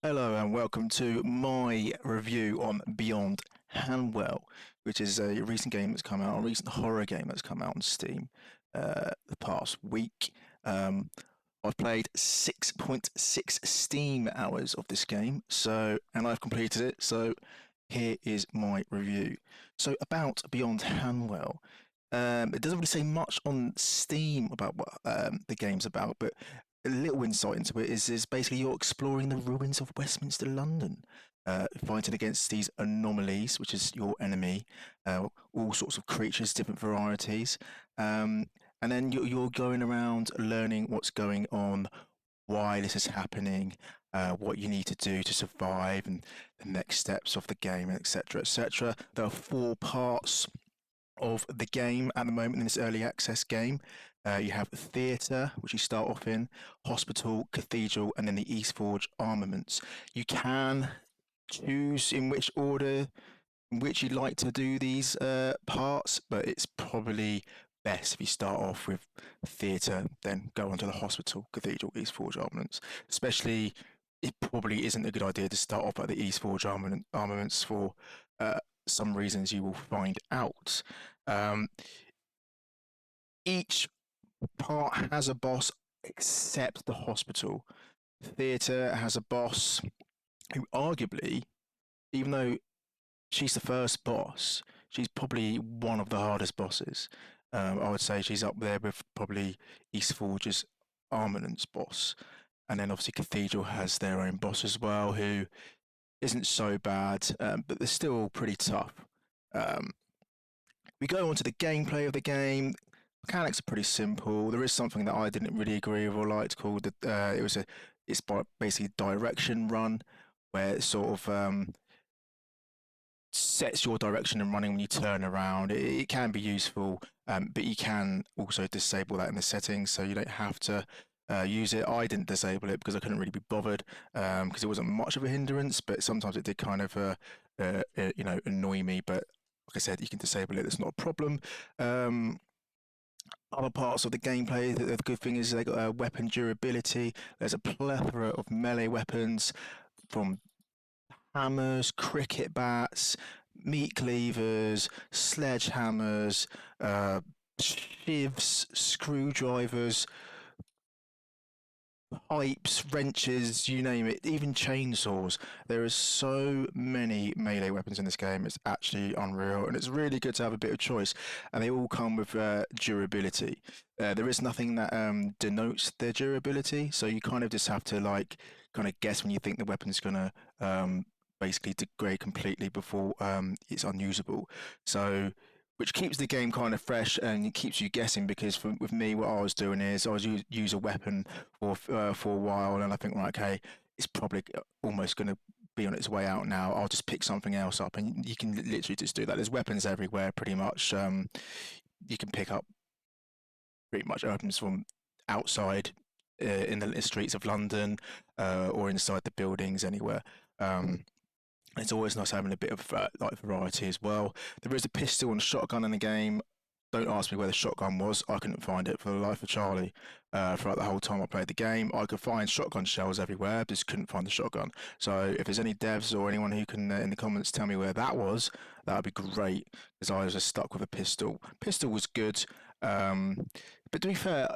Hello and welcome to my review on Beyond Hanwell, which is a recent game that's come out, a recent horror game that's come out on Steam the past week. Um, I've played 6.6 Steam hours of this game, and I've completed it. So here is my review. So about Beyond Hanwell, it doesn't really say much on Steam about what the game's about, but a little insight into it is basically you're exploring the ruins of Westminster, London, fighting against these anomalies, which is your enemy, all sorts of creatures, different varieties, um, and then you're going around learning what's going on, why this is happening, what you need to do to survive, and the next steps of the game, etc., etc. There are four parts of the game at the moment in this early access game. You have theatre, which you start off in, hospital, cathedral, and then the Eastforge armaments. You can choose in which order in which you'd like to do these parts, but it's probably best if you start off with theatre, then go on to the hospital, cathedral, Eastforge armaments. Especially, it probably isn't a good idea to start off at the Eastforge armaments for uh, some reasons you will find out. Um, each part has a boss except the hospital. Theatre has a boss who arguably, even though she's the first boss, she's probably one of the hardest bosses. I would say she's up there with probably Eastforge's Armaments boss. And then obviously Cathedral has their own boss as well, who isn't so bad, but they're still pretty tough. Um, we go on to the gameplay of the game. Mechanics are pretty simple. There is something that I didn't really agree with or liked called it's basically direction run, where it sort of sets your direction and running when you turn around. It can be useful, but you can also disable that in the settings, so you don't have to use it. I didn't disable it because I couldn't really be bothered because it wasn't much of a hindrance, but sometimes it did kind of annoy me. But like I said, you can disable it. It's not a problem. Um, Other parts of the gameplay, the good thing is they got weapon durability. There's a plethora of melee weapons from hammers, cricket bats, meat cleavers, sledgehammers, shivs, screwdrivers, pipes, wrenches, you name it, even chainsaws. There are so many melee weapons in this game. It's actually unreal, and it's really good to have a bit of choice. And they all come with durability. There is nothing that denotes their durability, so you kind of just have to like kind of guess when you think the weapon's gonna basically degrade completely before it's unusable. So which keeps the game kind of fresh and it keeps you guessing because with me, what I was doing is I was use a weapon for a while and I think, right, okay, it's probably almost going to be on its way out now. I'll just pick something else up, and you can literally just do that. There's weapons everywhere, pretty much. You can pick up pretty much weapons from outside in the streets of London or inside the buildings anywhere. Um, it's always nice having a bit of like variety as well. There is a pistol and a shotgun in the game. Don't ask me where the shotgun was. I couldn't find it for the life of Charlie. Throughout the whole time I played the game, I could find shotgun shells everywhere, just couldn't find the shotgun. So if there's any devs or anyone who can in the comments tell me where that was, that would be great. Because I was just stuck with a pistol. Pistol was good, but to be fair,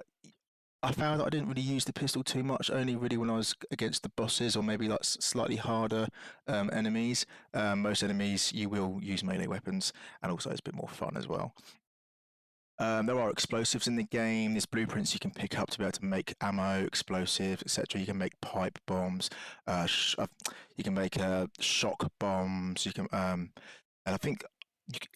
I found that I didn't really use the pistol too much, only really when I was against the bosses or maybe like slightly harder enemies. Most enemies you will use melee weapons, and also it's a bit more fun as well. There are explosives in the game. There's blueprints you can pick up to be able to make ammo, explosives, etc. You can make pipe bombs. You can make shock bombs. And I think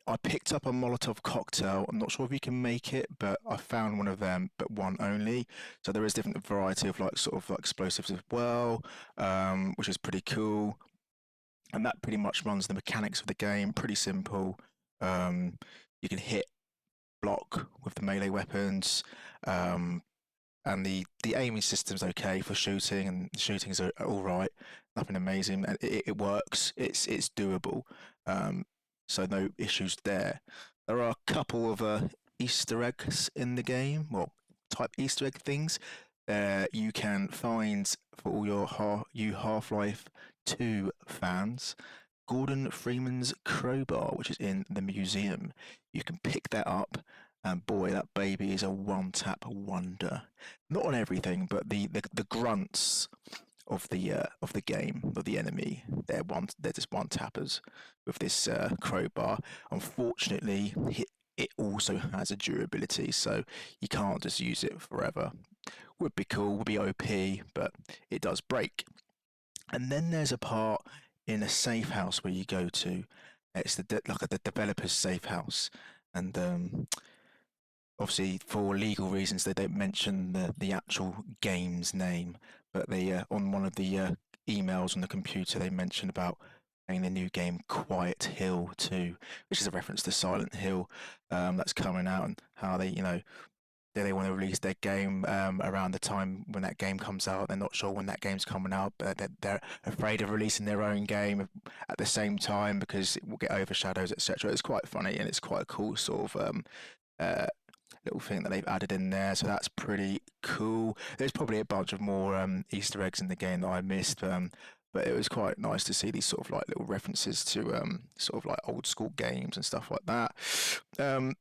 I picked up a Molotov cocktail. I'm not sure if you can make it, but I found one of them, but one only. So there is different variety of like sort of like explosives as well, which is pretty cool. And that pretty much runs the mechanics of the game. Pretty simple. You can hit block with the melee weapons. Um, and the aiming system's okay for shooting, and shooting is all right. Nothing amazing, and it works. It's doable. Um, so no issues there. There are a couple of Easter eggs in the game, well, type Easter egg things. you can find for all your Half-Life 2 fans, Gordon Freeman's crowbar, which is in the museum. You can pick that up, and boy, that baby is a one-tap wonder. Not on everything, but the grunts of the game of the enemy, they're just one tappers with this crowbar. Unfortunately, it also has a durability, so you can't just use it forever. Would be cool, would be OP, but it does break. And then there's a part in a safe house where you go to. It's the developer's safe house, and obviously for legal reasons they don't mention the actual game's name, but they on one of the emails on the computer they mentioned about playing the new game Quiet Hill 2, which is a reference to Silent Hill, that's coming out, and how they want to release their game around the time when that game comes out. They're not sure when that game's coming out, but they're afraid of releasing their own game at the same time because it will get overshadowed, etc. It's quite funny and it's quite a cool sort of uh, little thing that they've added in there. So that's pretty cool. There's probably a bunch of more Easter eggs in the game that I missed. But it was quite nice to see these sort of like little references to sort of like old school games and stuff like that. Um,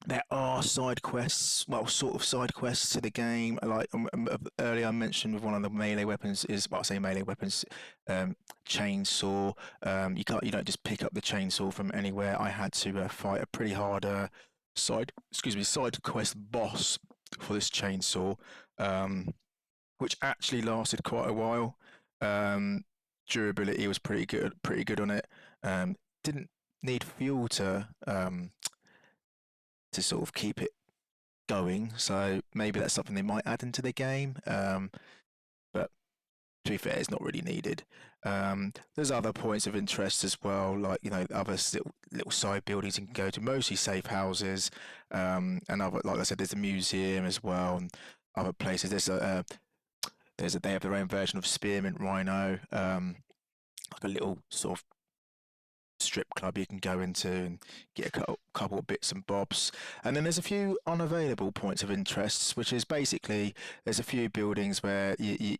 there are side quests, well, sort of side quests to the game. Like earlier I mentioned with one of the melee weapons is, well, I say melee weapons, um, chainsaw. You don't just pick up the chainsaw from anywhere. I had to fight a pretty hard side quest boss for this chainsaw, um, which actually lasted quite a while. Um, Durability was pretty good on it. Didn't need fuel to sort of keep it going. So maybe that's something they might add into the game. But to be fair, it's not really needed. There's other points of interest as well, like other little side buildings you can go to, mostly safe houses, and other, like I said, there's a museum as well, and other places. They have their own version of Spearmint Rhino, like a little sort of strip club you can go into and get a couple of bits and bobs. And then there's a few unavailable points of interest, which is basically there's a few buildings where you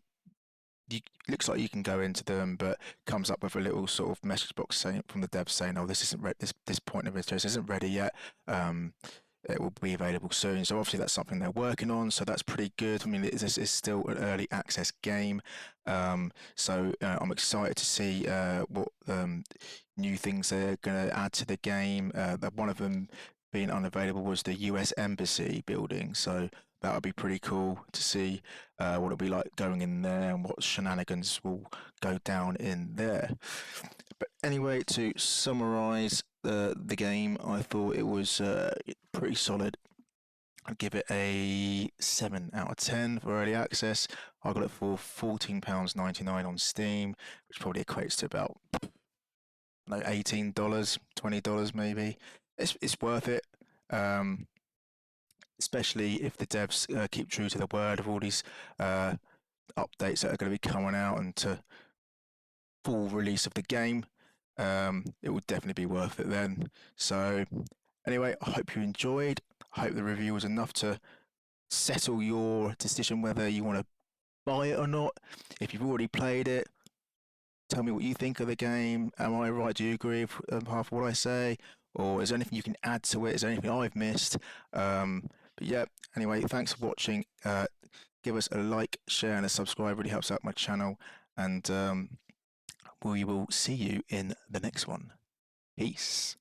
looks like you can go into them, but comes up with a little sort of message box saying from the devs saying, "Oh, this isn't this point of interest isn't ready yet. Um, it will be available soon." So obviously that's something they're working on. So that's pretty good. I mean, this is still an early access game, so I'm excited to see what new things they're going to add to the game. That one of them being unavailable was the U.S. Embassy building. So that would be pretty cool to see what it'll be like going in there and what shenanigans will go down in there. But anyway, to summarize the game, I thought it was pretty solid. I'd give it a 7 out of 10 for early access. I got it for £14.99 on Steam, which probably equates to about $18, $20 maybe. It's worth it. Um, Especially if the devs keep true to the word of all these uh, updates that are going to be coming out and to full release of the game. It will definitely be worth it then. So, anyway, I hope you enjoyed. I hope the review was enough to settle your decision whether you want to buy it or not. If you've already played it, tell me what you think of the game. Am I right? Do you agree with half of what I say? Or is there anything you can add to it? Is there anything I've missed? But yeah, anyway, thanks for watching. Give us a like, share, and a subscribe. Really helps out my channel. And we will see you in the next one. Peace.